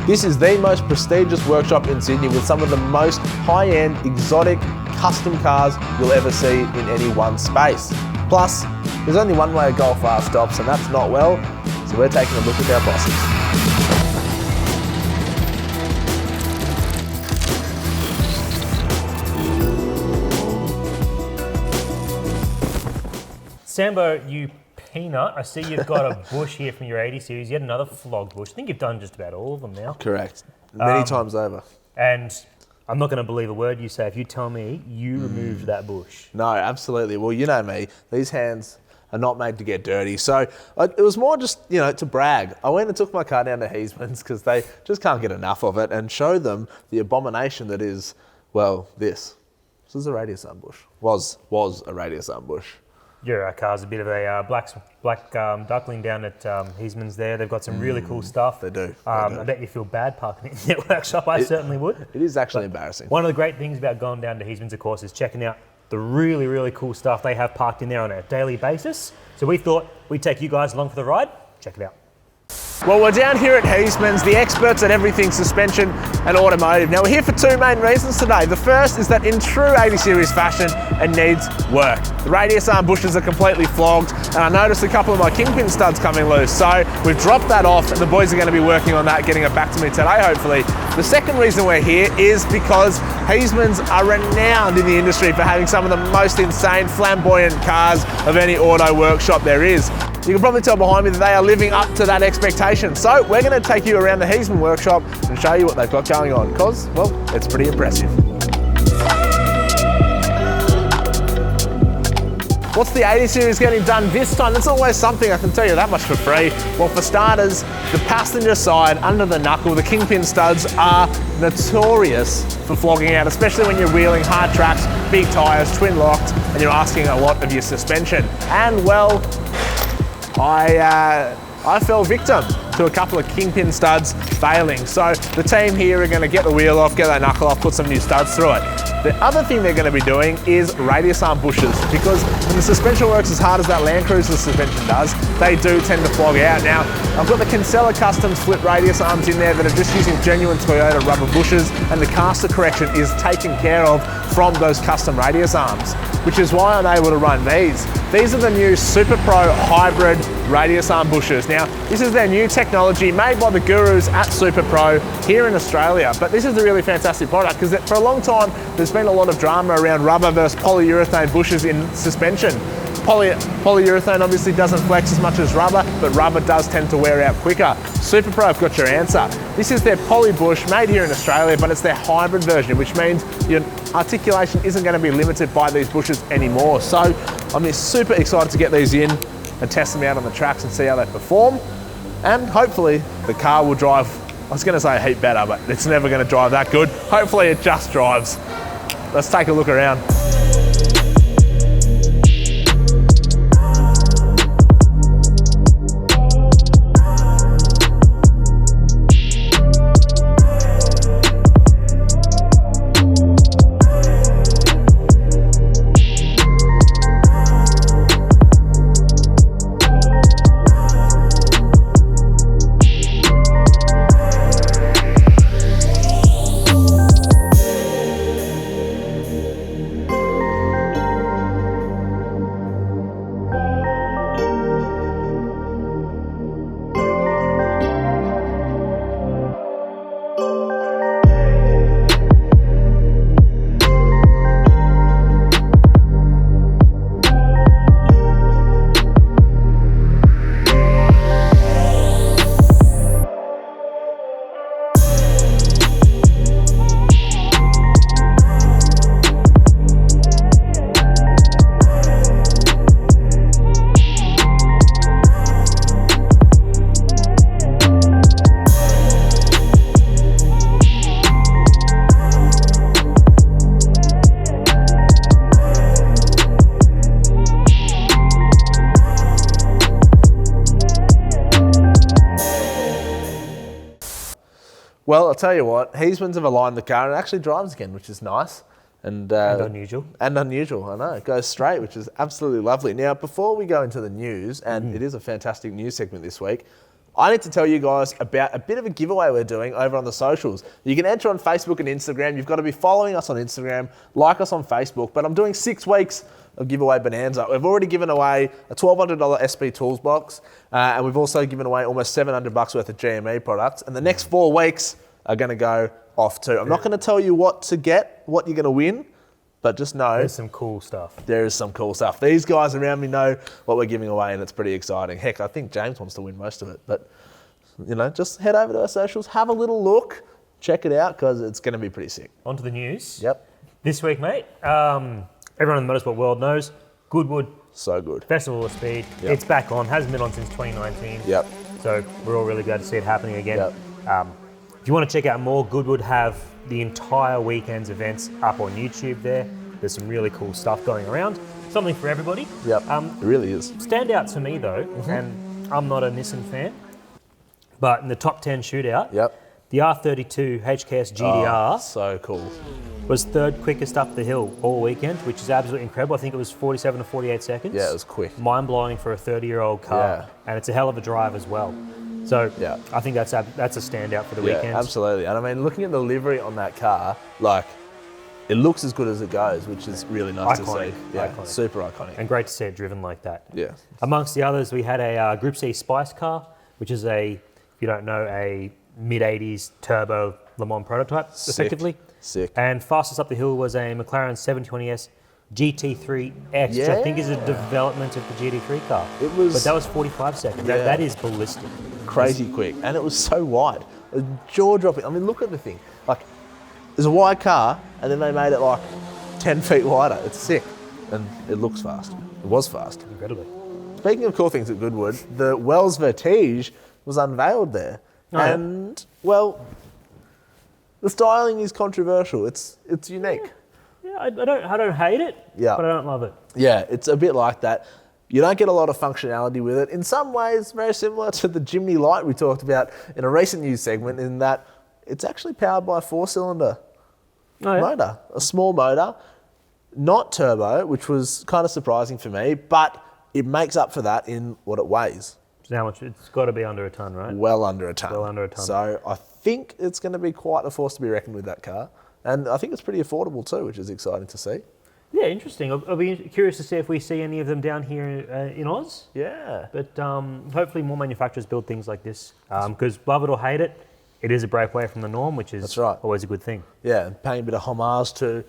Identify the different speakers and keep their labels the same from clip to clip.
Speaker 1: This is the most prestigious workshop in Sydney with some of the most high-end, exotic, custom cars you'll ever see in any one space. Plus, there's only one way a Golf R stops, and that's not well, so we're taking a look at our bosses.
Speaker 2: Sambo, you peanut, I see you've got a bush here from your 80 series, yet another flog bush. I think you've done just about all of them now.
Speaker 1: Correct. Many times over.
Speaker 2: And I'm not going to believe a word you say if you tell me you removed that bush.
Speaker 1: No, absolutely. Well, you know me. These hands are not made to get dirty. So it was more just, to brag. I went and took my car down to Heasmans because they just can't get enough of it and show them the abomination that is, well, this. This is a radius arm bush. Was a radius arm bush.
Speaker 2: Your car's a bit of a black duckling down at Heasmans there. They've got some really cool stuff.
Speaker 1: They do.
Speaker 2: I bet you feel bad parking in their workshop. I certainly would.
Speaker 1: It is actually embarrassing.
Speaker 2: One of the great things about going down to Heasmans, of course, is checking out the really, really cool stuff they have parked in there on a daily basis. So we thought we'd take you guys along for the ride. Check it out.
Speaker 1: Well, we're down here at Heasmans, the experts at everything suspension and automotive. Now, we're here for two main reasons today. The first is that in true 80 series fashion, it needs work. The radius arm bushes are completely flogged, and I noticed a couple of my kingpin studs coming loose. So we've dropped that off, and the boys are going to be working on that, getting it back to me today, hopefully. The second reason we're here is because Heasmans are renowned in the industry for having some of the most insane, flamboyant cars of any auto workshop there is. You can probably tell behind me that they are living up to that expectation. So we're going to take you around the Heasman workshop and show you what they've got going on, because, well, it's pretty impressive. What's the 80 series getting done this time? That's always something, I can tell you that much for free. Well, for starters, the passenger side, under the knuckle, the kingpin studs are notorious for flogging out, especially when you're wheeling hard tracks, big tyres, twin locked, and you're asking a lot of your suspension. And, well, I fell victim to a couple of kingpin studs failing. So the team here are going to get the wheel off, get that knuckle off, put some new studs through it. The other thing they're going to be doing is radius arm bushes, because when the suspension works as hard as that Land Cruiser suspension does, they do tend to flog out. Now, I've got the Kinsella Customs flip radius arms in there that are just using genuine Toyota rubber bushes, and the caster correction is taken care of from those custom radius arms, which is why I'm able to run these. These are the new Super Pro hybrid radius arm bushes. Now, this is their new technology made by the gurus at Super Pro here in Australia, but this is a really fantastic product because for a long time, there's been a lot of drama around rubber versus polyurethane bushes in suspension. Polyurethane obviously doesn't flex as much as rubber, but rubber does tend to wear out quicker. Super Pro have got your answer. This is their poly bush made here in Australia, but it's their hybrid version, which means your articulation isn't going to be limited by these bushes anymore. So I'm super excited to get these in and test them out on the tracks and see how they perform. And hopefully the car will drive, I was going to say a heap better, but it's never going to drive that good. Hopefully it just drives. Let's take a look around. Well, I'll tell you what, Heasmans have aligned the car and it actually drives again, which is nice. And
Speaker 2: unusual.
Speaker 1: And unusual, I know. It goes straight, which is absolutely lovely. Now, before we go into the news, and it is a fantastic news segment this week, I need to tell you guys about a bit of a giveaway we're doing over on the socials. You can enter on Facebook and Instagram. You've got to be following us on Instagram, like us on Facebook, but I'm doing 6 weeks of giveaway bonanza. We've already given away a $1,200 SP Tools box, and we've also given away almost $700 worth of GME products, and the next 4 weeks are going to go off too. I'm not going to tell you what to get, what you're going to win, but just know
Speaker 2: There's some cool stuff.
Speaker 1: there is some cool stuff. These guys around me know what we're giving away, and it's pretty exciting. Heck, I think James wants to win most of it, but you know, just head over to our socials, have a little look, check it out, because it's going to be pretty sick.
Speaker 2: On to the news.
Speaker 1: Yep.
Speaker 2: This week, mate, everyone in the motorsport world knows Goodwood
Speaker 1: So good.
Speaker 2: Festival of Speed.
Speaker 1: Yep.
Speaker 2: It's back on. Hasn't been on since 2019.
Speaker 1: Yep.
Speaker 2: So we're all really glad to see it happening again.
Speaker 1: Yep.
Speaker 2: If you want to check out more, Goodwood have the entire weekend's events up on YouTube there. There's some really cool stuff going around. Something for everybody.
Speaker 1: Yep. It really is.
Speaker 2: Stand out to me though, and I'm not a Nissan fan, but in the top 10 shootout,
Speaker 1: Yep.
Speaker 2: the R32 HKS GDR
Speaker 1: Oh, so cool.
Speaker 2: was third quickest up the hill all weekend, which is absolutely incredible. I think it was 47 to 48 seconds.
Speaker 1: Yeah, it was quick.
Speaker 2: Mind-blowing for a 30-year-old car,
Speaker 1: Yeah.
Speaker 2: and it's a hell of a drive as well. So
Speaker 1: Yeah.
Speaker 2: I think that's a standout for the
Speaker 1: Yeah,
Speaker 2: weekend.
Speaker 1: absolutely. And I mean, looking at the livery on that car, like, it looks as good as it goes, which is really nice to
Speaker 2: Iconic,
Speaker 1: see. Yeah,
Speaker 2: iconic.
Speaker 1: super iconic.
Speaker 2: And great to see it driven like that.
Speaker 1: Yeah.
Speaker 2: Amongst the others, we had a Group C Spice car, which is if you don't know, a mid-80s turbo Le Mans prototype, effectively.
Speaker 1: Sick.
Speaker 2: And fastest up the hill was a McLaren 720S GT3X, which I think is a development of the GT3 car.
Speaker 1: It was-
Speaker 2: But that was 45 seconds.
Speaker 1: Yeah.
Speaker 2: That is ballistic.
Speaker 1: Crazy quick. And it was so wide. It was jaw-dropping. I mean, look at the thing. Like, there's a wide car, and then they made it like 10 feet wider. It's sick. And it looks fast. It was fast.
Speaker 2: Incredibly.
Speaker 1: Speaking of cool things at Goodwood, the Wells Vertige was unveiled there.
Speaker 2: Oh, yeah.
Speaker 1: And, well, the styling is controversial. It's unique.
Speaker 2: Yeah, I don't hate it,
Speaker 1: Yeah.
Speaker 2: but I don't love it.
Speaker 1: Yeah, it's a bit like that. You don't get a lot of functionality with it. In some ways, very similar to the Jimny Light we talked about in a recent news segment, in that it's actually powered by a 4-cylinder
Speaker 2: Oh, yeah.
Speaker 1: motor, a small motor, not turbo, which was kind of surprising for me, but it makes up for that in what it weighs.
Speaker 2: So how much? It's got to be under a ton, right?
Speaker 1: Well under a tonne.
Speaker 2: Well under a tonne.
Speaker 1: So I think it's going to be quite a force to be reckoned with, that car. And I think it's pretty affordable too, which is exciting to see.
Speaker 2: Yeah, interesting. I'll be curious to see if we see any of them down here in Oz.
Speaker 1: Yeah.
Speaker 2: But hopefully more manufacturers build things like this. Because love it or hate it, it is a break away from the norm, which is
Speaker 1: That's right.
Speaker 2: always a good thing.
Speaker 1: Yeah, and paying a bit of homage to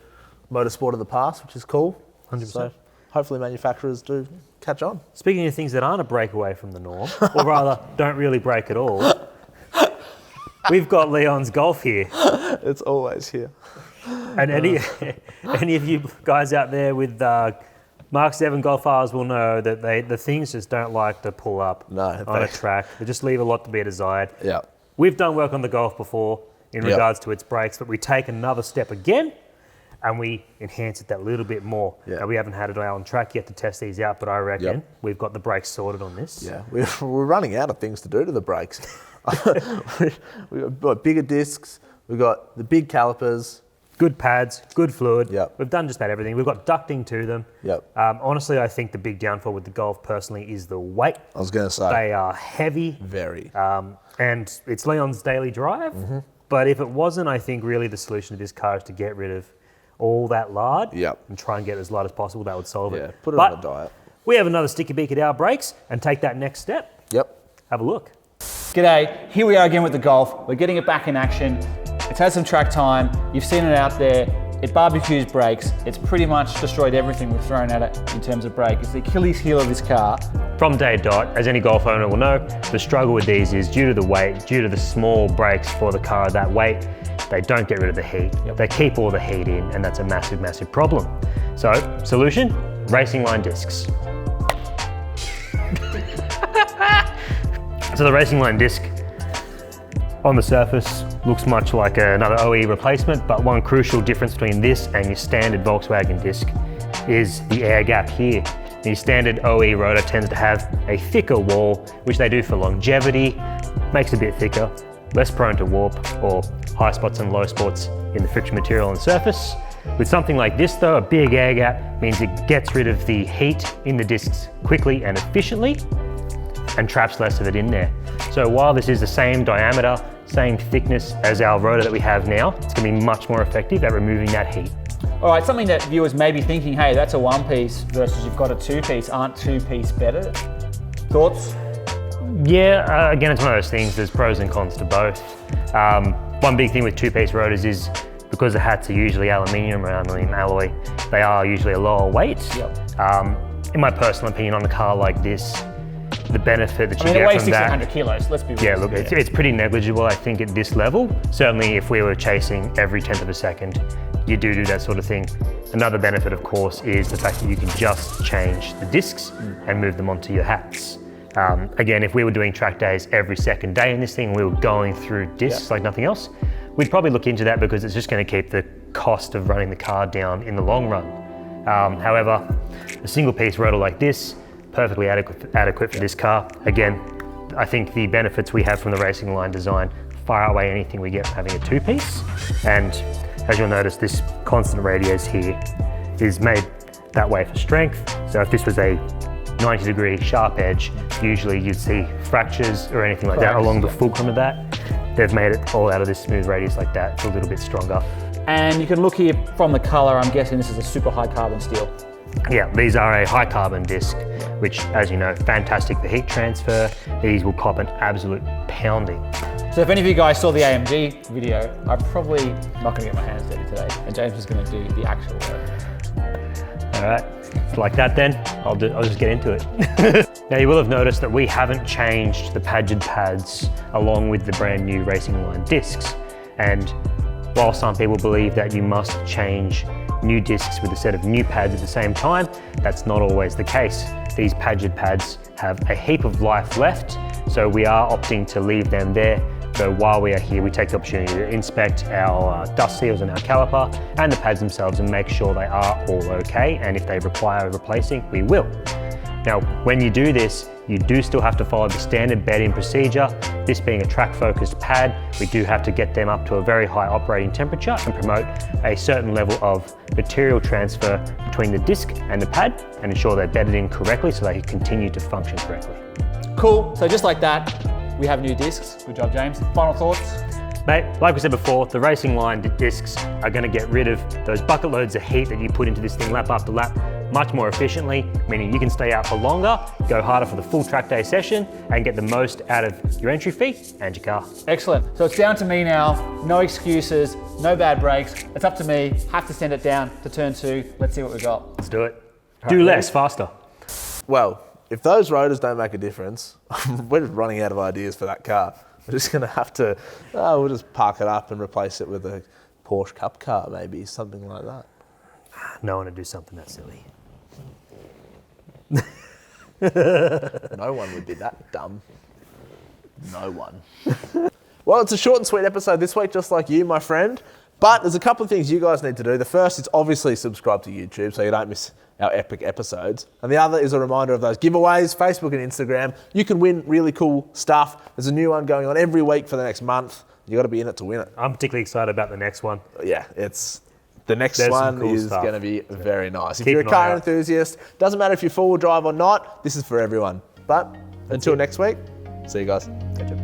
Speaker 1: motorsport of the past, which is cool.
Speaker 2: 100%.
Speaker 1: So hopefully manufacturers do catch on.
Speaker 2: Speaking of things that aren't a break away from the norm, or rather don't really break at all, we've got Leon's Golf here.
Speaker 1: It's always here.
Speaker 2: And any of you guys out there with Mark 7 Golf R's will know that the things just don't like to pull up
Speaker 1: No,
Speaker 2: on a track. They just leave a lot to be desired.
Speaker 1: Yeah.
Speaker 2: We've done work on the Golf before in
Speaker 1: Yep.
Speaker 2: regards to its brakes, but we take another step again and we enhance it that little bit more.
Speaker 1: Yeah.
Speaker 2: Now, we haven't had it out on track yet to test these out, but I reckon
Speaker 1: Yep.
Speaker 2: we've got the brakes sorted on this.
Speaker 1: Yeah, we're running out of things to do to the brakes. We've got bigger discs, we've got the big calipers.
Speaker 2: Good pads, good fluid.
Speaker 1: Yep.
Speaker 2: We've done just about everything. We've got ducting to them.
Speaker 1: Yep.
Speaker 2: Honestly, I think the big downfall with the Golf personally is the weight.
Speaker 1: I was going to say,
Speaker 2: They are heavy.
Speaker 1: very.
Speaker 2: And it's Leon's daily drive.
Speaker 1: Mm-hmm.
Speaker 2: But if it wasn't, I think really the solution to this car is to get rid of all that lard
Speaker 1: Yep.
Speaker 2: and try and get it as light as possible. That would solve
Speaker 1: Yeah,
Speaker 2: it.
Speaker 1: put it
Speaker 2: But
Speaker 1: on a diet.
Speaker 2: we have another sticky beak at our brakes and take that next step.
Speaker 1: Yep.
Speaker 2: Have a look.
Speaker 3: G'day, here we are again with the Golf. We're getting it back in action. It's had some track time. You've seen it out there. It barbecues brakes. It's pretty much destroyed everything we've thrown at it in terms of brake. It's the Achilles heel of this car.
Speaker 2: From day dot, as any Golf owner will know, the struggle with these is due to the weight, due to the small brakes for the car at that weight, they don't get rid of the heat.
Speaker 3: Yep.
Speaker 2: They keep all the heat in, and that's a massive, massive problem. So, solution? Racing line discs. So the racing line disc on the surface looks much like another OE replacement, but one crucial difference between this and your standard Volkswagen disc is the air gap here. The standard OE rotor tends to have a thicker wall, which they do for longevity, makes it a bit thicker, less prone to warp or high spots and low spots in the friction material on the surface. With something like this though, a big air gap means it gets rid of the heat in the discs quickly and efficiently. and traps less of it in there. So while this is the same diameter, same thickness as our rotor that we have now, it's going to be much more effective at removing that heat.
Speaker 3: All right, something that viewers may be thinking, hey, that's a one piece versus you've got a two piece. Aren't two piece better? Thoughts?
Speaker 2: Yeah, again, it's one of those things, there's pros and cons to both. One big thing with two-piece rotors is because the hats are usually aluminium or aluminium alloy, they are usually a lower weight. Yep. In my personal opinion, on a car like this, the benefit that you get from that...
Speaker 3: it weighs 1,600 kilos, let's be real.
Speaker 2: Yeah, look, it's pretty negligible, I think, at this level. Certainly, if we were chasing every 10th of a second, you do that sort of thing. Another benefit, of course, is the fact that you can just change the discs and move them onto your hats. Again, if we were doing track days every second day in this thing, we were going through discs like nothing else, we'd probably look into that because it's just going to keep the cost of running the car down in the long run. However, a single piece rotor like this, perfectly adequate for this car. Again, I think the benefits we have from the racing line design far outweigh anything we get from having a two-piece. And as you'll notice, this constant radius here is made that way for strength. So if this was a 90-degree sharp edge, usually you'd see fractures or anything like that along the fulcrum of that. They've made it all out of this smooth radius like that. It's a little bit stronger.
Speaker 3: And you can look here from the color, I'm guessing this is a super high carbon steel.
Speaker 2: Yeah, these are a high carbon disc, which, as you know, fantastic for heat transfer. These will cop an absolute pounding.
Speaker 3: So if any of you guys saw the AMG video, I'm probably not gonna get my hands dirty today, and James is gonna do the actual work.
Speaker 2: All right. Like that then, I'll just get into it. Now you will have noticed that we haven't changed the Padgett pads along with the brand new Racing Line discs. And while some people believe that you must change new discs with a set of new pads at the same time, that's not always the case. These Padgett pads have a heap of life left, so we are opting to leave them there. So while we are here, we take the opportunity to inspect our dust seals and our caliper and the pads themselves and make sure they are all okay. And if they require replacing, we will. Now, when you do this, you do still have to follow the standard bed-in procedure. This being a track-focused pad, we do have to get them up to a very high operating temperature and promote a certain level of material transfer between the disc and the pad and ensure they're bedded in correctly so they can continue to function correctly.
Speaker 3: Cool, so just like that, we have new discs. Good job, James. Final thoughts?
Speaker 2: Mate, like we said before, the Racing Line discs are going to get rid of those bucket loads of heat that you put into this thing lap after lap much more efficiently, meaning you can stay out for longer, go harder for the full track day session, and get the most out of your entry fee and your car.
Speaker 3: Excellent. So it's down to me now. No excuses, no bad brakes. It's up to me. Have to send it down to turn 2. Let's see what we got.
Speaker 2: Let's do it. Do less, faster.
Speaker 1: Well, if those rotors don't make a difference, we're just running out of ideas for that car. We're just going to have to, we'll just park it up and replace it with a Porsche Cup car, maybe, something like that.
Speaker 2: No one would do something that silly.
Speaker 1: No one would be that dumb. No one. Well, it's a short and sweet episode this week, just like you, my friend. But there's a couple of things you guys need to do. The first is obviously subscribe to YouTube so you don't miss our epic episodes. And the other is a reminder of those giveaways, Facebook and Instagram. You can win really cool stuff. There's a new one going on every week for the next month. You got to be in it to win it.
Speaker 2: I'm particularly excited about the next one.
Speaker 1: Yeah, the next one
Speaker 2: cool
Speaker 1: is
Speaker 2: stuff.
Speaker 1: going to be very nice. If
Speaker 2: Keep
Speaker 1: you're a
Speaker 2: an
Speaker 1: car
Speaker 2: eye out.
Speaker 1: enthusiast, doesn't matter if you're four-wheel drive or not, this is for everyone. But until next week, see you guys.
Speaker 2: Catch you.